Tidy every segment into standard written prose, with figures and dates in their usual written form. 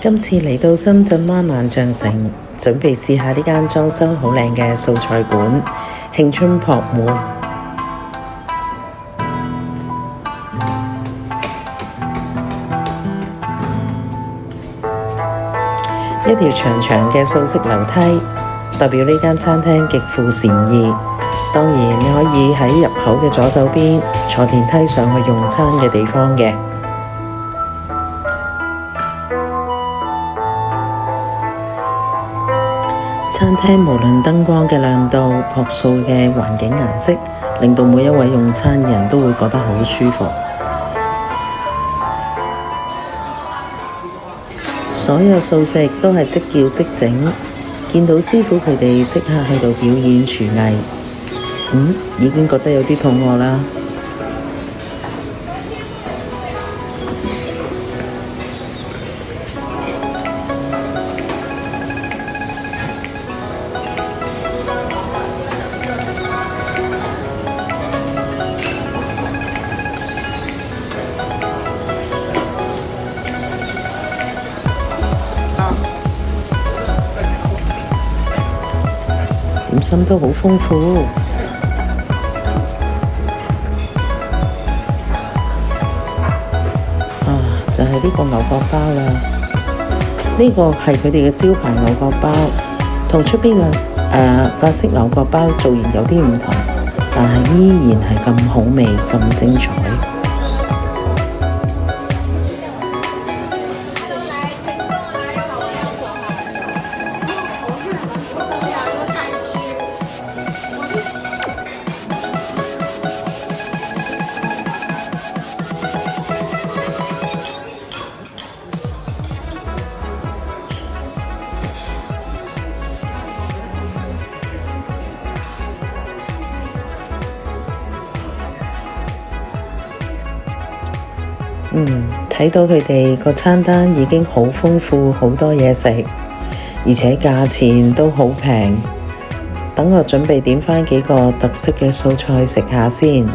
今次嚟到深圳灣萬象城，準備試下呢間裝修好靚嘅素菜館，慶春撲滿。一條長長嘅素色樓梯，代表呢間餐廳極富禪意。當然，你可以喺入口嘅左手邊坐電梯上去用餐嘅地方嘅。餐廳無論燈光嘅亮度、樸素嘅環境顏色，令到每一位用餐人都會覺得好舒服。所有素食都係即叫即整，見到師傅佢哋即刻喺度表演廚藝。已經覺得有啲肚餓啦。點心都好豐富。就係呢個牛角包啦，呢個係佢哋嘅招牌牛角包，同出邊嘅法式牛角包造型有啲唔同，但係依然係咁好味、咁精彩。睇到佢哋個餐單已經好豐富，好多嘢食，而且價錢都好平。等我準備點返幾個特色嘅素菜食下先。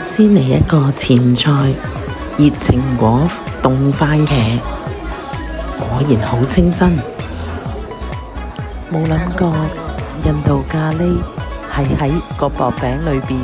先嚟一個前菜，熱情果凍番茄，果然好清新。冇諗過印度咖喱係喺個薄餅裏邊。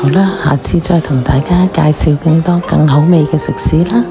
好啦，下次再同大家介紹更多更好味嘅食肆啦。